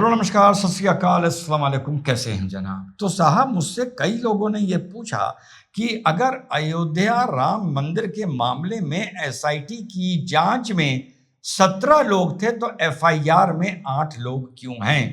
Hello नमस्कार सत श्री अकाल अस्सलाम वालेकुम। कैसे हैं जनाब? तो साहब मुझसे कई लोगों ने ये पूछा कि अगर अयोध्या राम मंदिर के मामले में एसआईटी की जांच में 17 लोग थे तो एफआईआर में 8 लोग क्यों हैं?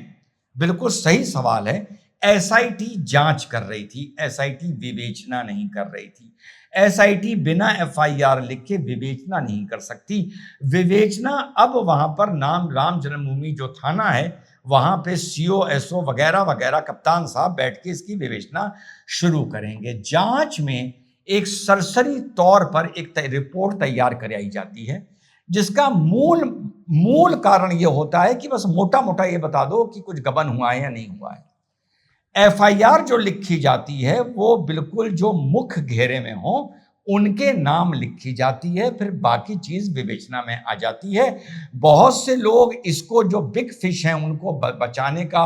बिल्कुल सही सवाल है। एसआईटी जांच कर रही थी, एसआईटी विवेचना नहीं कर रही थी। एसआईटी बिना एफआईआर लिखे विवेचना नहीं कर सकती। विवेचना अब वहां पर नाम राम जन्मभूमि जो थाना है वहां पे सीओ एसओ वगैरह वगैरह कप्तान साहब बैठ के इसकी विवेचना शुरू करेंगे। जांच में एक सरसरी तौर पर एक रिपोर्ट तैयार कराई जाती है जिसका मूल मूल कारण यह होता है कि बस मोटा मोटा ये बता दो कि कुछ गबन हुआ है या नहीं हुआ है। एफआईआर जो लिखी जाती है वो बिल्कुल जो मुख्य घेरे में हो उनके नाम लिखी जाती है, फिर बाकी चीज विवेचना में आ जाती है। बहुत से लोग इसको जो बिग फिश हैं उनको बचाने का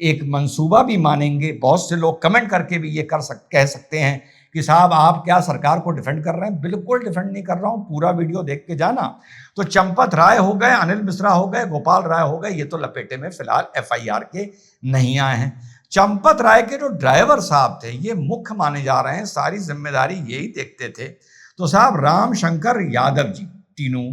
एक मंसूबा भी मानेंगे। बहुत से लोग कमेंट करके भी ये कह सकते हैं कि साहब आप क्या सरकार को डिफेंड कर रहे हैं? बिल्कुल डिफेंड नहीं कर रहा हूं, पूरा वीडियो देख के जाना। तो चंपत राय हो गए, अनिल मिश्रा हो गए, गोपाल राय हो गए, ये तो लपेटे में फिलहाल एफआईआर के नहीं आए हैं। चंपत राय के जो ड्राइवर साहब थे ये मुख्य माने जा रहे हैं, सारी जिम्मेदारी यही देखते थे। तो साहब राम शंकर यादव जी तीनों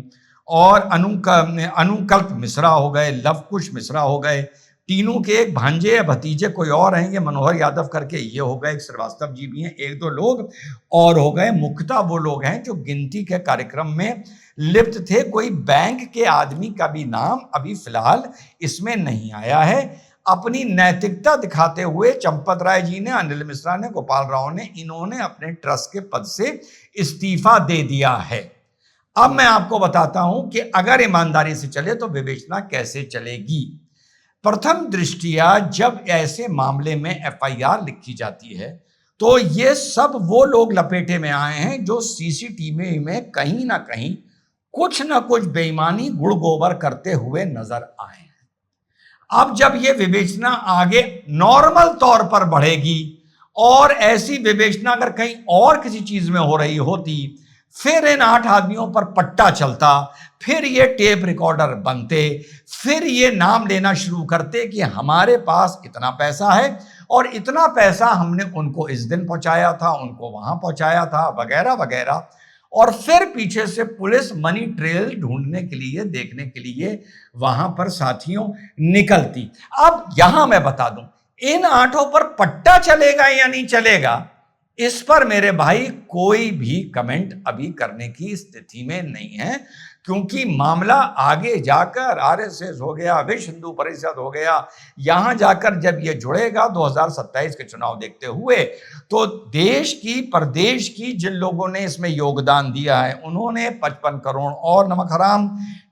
और अनुकल्प मिश्रा हो गए, लवकुश मिश्रा हो गए, तीनों के एक भांजे या भतीजे कोई और हैं, ये मनोहर यादव करके ये हो गए, एक श्रीवास्तव जी भी हैं, एक दो लोग और हो गए। मुख्यतः वो लोग हैं जो गिनती के कार्यक्रम में लिप्त थे। कोई बैंक के आदमी का भी नाम अभी फिलहाल इसमें नहीं आया है। अपनी नैतिकता दिखाते हुए चंपत राय जी ने, अनिल मिश्रा ने, गोपाल राव ने, इन्होंने अपने ट्रस्ट के पद से इस्तीफा दे दिया है। अब मैं आपको बताता हूं कि अगर ईमानदारी से चले तो विवेचना कैसे चलेगी। प्रथम दृष्टिया जब ऐसे मामले में एफआईआर लिखी जाती है तो ये सब वो लोग लपेटे में आए हैं जो सीसीटीवी में कहीं ना कहीं कुछ ना कुछ बेईमानी गुड़ गोबर करते हुए नजर आए। अब जब ये विवेचना आगे नॉर्मल तौर पर बढ़ेगी और ऐसी विवेचना अगर कहीं और किसी चीज में हो रही होती, फिर इन 8 आदमियों पर पट्टा चलता, फिर ये टेप रिकॉर्डर बनते, फिर ये नाम लेना शुरू करते कि हमारे पास इतना पैसा है और इतना पैसा हमने उनको इस दिन पहुंचाया था, उनको वहां पहुंचाया था, वगैरह वगैरह। और फिर पीछे से पुलिस मनी ट्रेल ढूंढने के लिए, देखने के लिए वहां पर साथियों निकलती। अब यहां मैं बता दूं, इन 8 पर पट्टा चलेगा या नहीं चलेगा, इस पर मेरे भाई कोई भी कमेंट अभी करने की स्थिति में नहीं है, क्योंकि मामला आगे जाकर आरएसएस हो गया, विश्व हिंदू परिषद हो गया, यहां जाकर जब ये जुड़ेगा 2027 के चुनाव देखते हुए, तो देश की प्रदेश की जिन लोगों ने इसमें योगदान दिया है उन्होंने 55 करोड़ और नमक हराम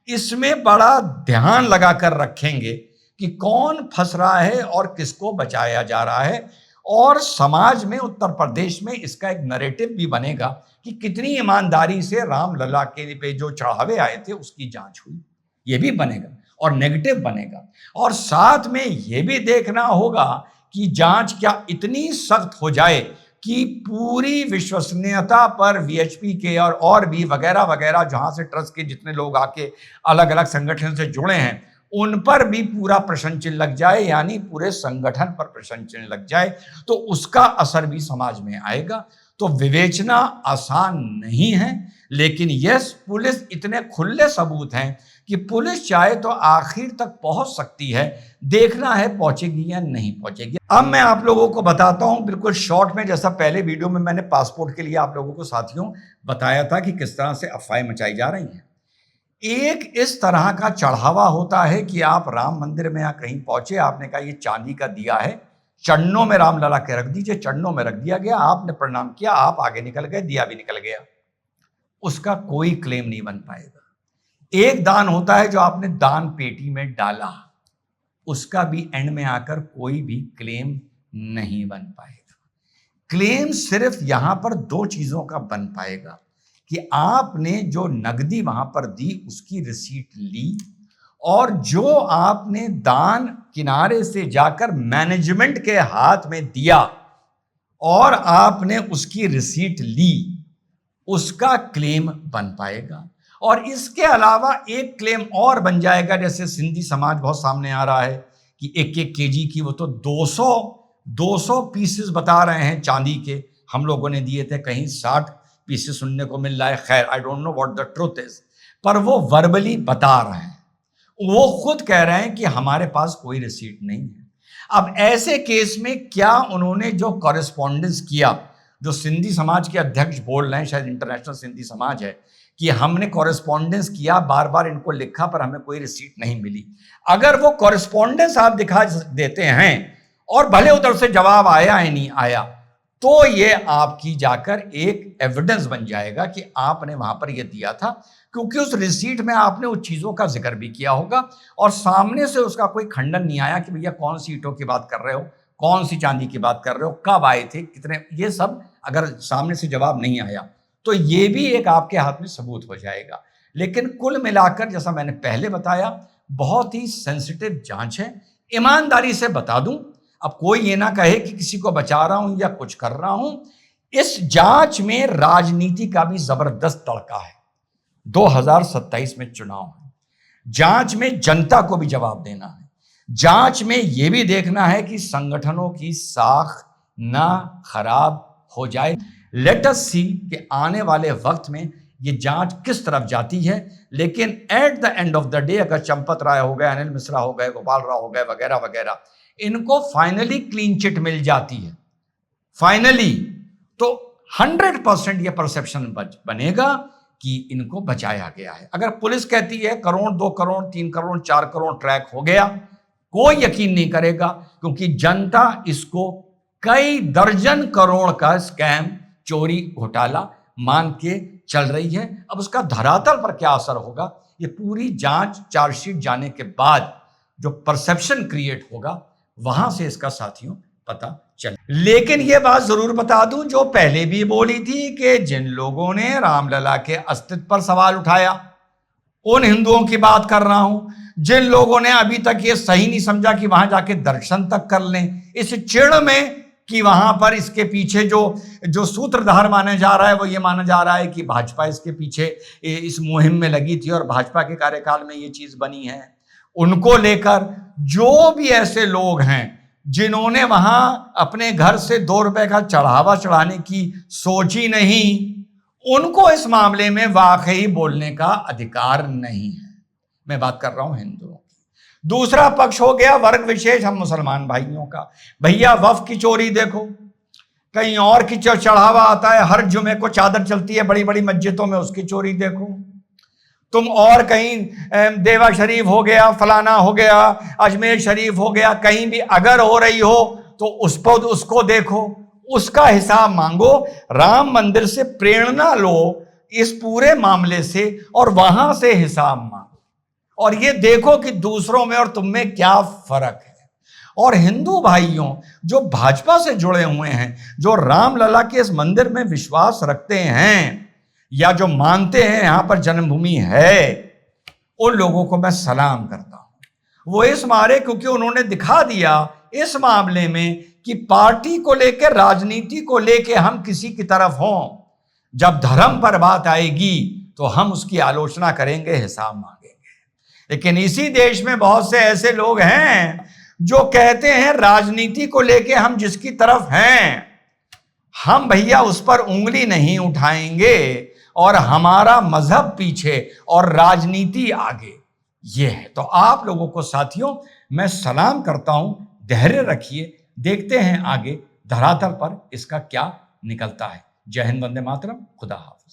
इसमें बड़ा ध्यान लगाकर रखेंगे कि कौन फंस रहा है और किसको बचाया जा रहा है। और समाज में, उत्तर प्रदेश में इसका एक नैरेटिव भी बनेगा कि कितनी ईमानदारी से राम लला के पे जो चढ़ावे आए थे उसकी जांच हुई, ये भी बनेगा और नेगेटिव बनेगा। और साथ में ये भी देखना होगा कि जांच क्या इतनी सख्त हो जाए कि पूरी विश्वसनीयता पर वीएचपी के और भी वगैरह वगैरह जहां से ट्रस्ट के जितने लोग आके अलग अलग संगठन से जुड़े हैं उन पर भी पूरा प्रश्न चिन्ह लग जाए, यानी पूरे संगठन पर प्रश्न चिन्ह लग जाए, तो उसका असर भी समाज में आएगा। तो विवेचना आसान नहीं है, लेकिन यस, पुलिस इतने खुले सबूत हैं कि पुलिस चाहे तो आखिर तक पहुंच सकती है। देखना है पहुंचेगी या नहीं पहुंचेगी। अब मैं आप लोगों को बताता हूं बिल्कुल शॉर्ट में, जैसा पहले वीडियो में मैंने पासपोर्ट के लिए आप लोगों को साथियों बताया था कि किस तरह से अफवाहें मचाई जा रही हैं। एक इस तरह का चढ़ावा होता है कि आप राम मंदिर में या कहीं पहुंचे, आपने कहा ये चांदी का दिया है, चरणों में राम लला के रख दीजिए, चरणों में रख दिया गया, आपने प्रणाम किया, आप आगे निकल गए, दिया भी निकल गया, उसका कोई क्लेम नहीं बन पाएगा। एक दान होता है जो आपने दान पेटी में डाला, उसका भी एंड में आकर कोई भी क्लेम नहीं बन पाएगा। क्लेम सिर्फ यहां पर 2 चीजों का बन पाएगा कि आपने जो नगदी वहां पर दी उसकी रिसीट ली, और जो आपने दान किनारे से जाकर मैनेजमेंट के हाथ में दिया और आपने उसकी रिसीट ली, उसका क्लेम बन पाएगा। और इसके अलावा एक क्लेम और बन जाएगा, जैसे सिंधी समाज बहुत सामने आ रहा है कि एक एक केजी की, वो तो 200 पीसेस बता रहे हैं चांदी के, हम लोगों ने दिए थे, कहीं 60 पीसेस सुनने को मिल रहा है। खैर, I don't know what the truth is, पर वो वर्बली बता रहे हैं, वो खुद कह रहे हैं कि हमारे पास कोई रिसीट नहीं है। अब ऐसे केस में क्या उन्होंने जो कॉरेस्पॉन्डेंस किया, जो सिंधी समाज के अध्यक्ष बोल रहे हैं, शायद इंटरनेशनल सिंधी समाज है, कि हमने कॉरेस्पॉन्डेंस किया, बार बार इनको लिखा, पर हमें कोई रिसीट नहीं मिली। अगर वो कॉरेस्पॉन्डेंस आप दिखा देते हैं और भले उधर से जवाब आया या नहीं आया, तो ये आपकी जाकर एक एविडेंस बन जाएगा कि आपने वहां पर ये दिया था, क्योंकि उस रिसीट में आपने उस चीजों का जिक्र भी किया होगा और सामने से उसका कोई खंडन नहीं आया कि भैया कौन सी ईंटों की बात कर रहे हो, कौन सी चांदी की बात कर रहे हो, कब आए थे, कितने, ये सब अगर सामने से जवाब नहीं आया तो ये भी एक आपके हाथ में सबूत हो जाएगा। लेकिन कुल मिलाकर, जैसा मैंने पहले बताया, बहुत ही सेंसिटिव जांच है। ईमानदारी से बता दूं, अब कोई ये ना कहे कि किसी को बचा रहा हूं या कुछ कर रहा हूं, इस जांच में राजनीति का भी जबरदस्त तड़का है। 2027 में चुनाव है, जांच में जनता को भी जवाब देना है, जांच में यह भी देखना है कि संगठनों की साख ना खराब हो जाए। लेट अस सी कि आने वाले वक्त में ये जांच किस तरफ जाती है। लेकिन at the end of the day, अगर चंपत राय हो गए, अनिल मिश्रा हो गए, गोपाल राव हो गए, वगैरह वगैरह, इनको फाइनली क्लीन चिट मिल जाती है फाइनली, तो 100% ये परसेप्शन बनेगा कि इनको बचाया गया है। अगर पुलिस कहती है करोड़, 2 करोड़, 3 करोड़, 4 करोड़ ट्रैक हो गया, कोई यकीन नहीं करेगा, क्योंकि जनता इसको कई दर्जन करोड़ का स्कैम, चोरी, घोटाला मान के चल रही है। अब उसका धरातल पर क्या असर होगा, ये पूरी जांच, चार्जशीट जाने के बाद जो परसेप्शन क्रिएट होगा, वहां से इसका साथियों पता चले। लेकिन यह बात जरूर बता दूं, जो पहले भी बोली थी, कि जिन लोगों ने रामलला के अस्तित्व पर सवाल उठाया, उन हिंदुओं की बात कर रहा हूं, जिन लोगों ने अभी तक ये सही नहीं समझा कि वहां जाके दर्शन तक कर लें, इस चिड़ में कि वहां पर इसके पीछे जो सूत्रधार माना जा रहा है, वो ये माना जा रहा है कि भाजपा इसके पीछे इस मुहिम में लगी थी और भाजपा के कार्यकाल में ये चीज बनी है। उनको लेकर जो भी ऐसे लोग हैं जिन्होंने वहां अपने घर से 2 रुपए का चढ़ावा चढ़ाने की सोची नहीं, उनको इस मामले में वाकई बोलने का अधिकार नहीं है। मैं बात कर रहा हूं हिंदुओं की। दूसरा पक्ष हो गया वर्ग विशेष, हम मुसलमान भाइयों का। भैया वफ की चोरी देखो, कहीं और की चढ़ावा आता है, हर जुमे को चादर चलती है बड़ी बड़ी मस्जिदों में, उसकी चोरी देखो तुम। और कहीं देवा शरीफ हो गया, फलाना हो गया, अजमेर शरीफ हो गया, कहीं भी अगर हो रही हो तो उसको देखो, उसका हिसाब मांगो। राम मंदिर से प्रेरणा लो इस पूरे मामले से और वहां से हिसाब मांगो, और ये देखो कि दूसरों में और तुम में क्या फर्क है। और हिंदू भाइयों जो भाजपा से जुड़े हुए हैं, जो रामलला के इस मंदिर में विश्वास रखते हैं या जो मानते हैं यहां पर जन्मभूमि है, उन लोगों को मैं सलाम करता हूं। वो इस मारे क्योंकि उन्होंने दिखा दिया इस मामले में कि पार्टी को लेकर, राजनीति को लेकर हम किसी की तरफ हों, जब धर्म पर बात आएगी तो हम उसकी आलोचना करेंगे, हिसाब मांगेंगे। लेकिन इसी देश में बहुत से ऐसे लोग हैं जो कहते हैं राजनीति को लेकर हम जिसकी तरफ हैं, हम भैया उस पर उंगली नहीं उठाएंगे और हमारा मजहब पीछे और राजनीति आगे। ये है। तो आप लोगों को साथियों मैं सलाम करता हूं, धैर्य रखिए, देखते हैं आगे धरातल पर इसका क्या निकलता है। जय हिंद, वंदे मातरम, खुदा हाफिज।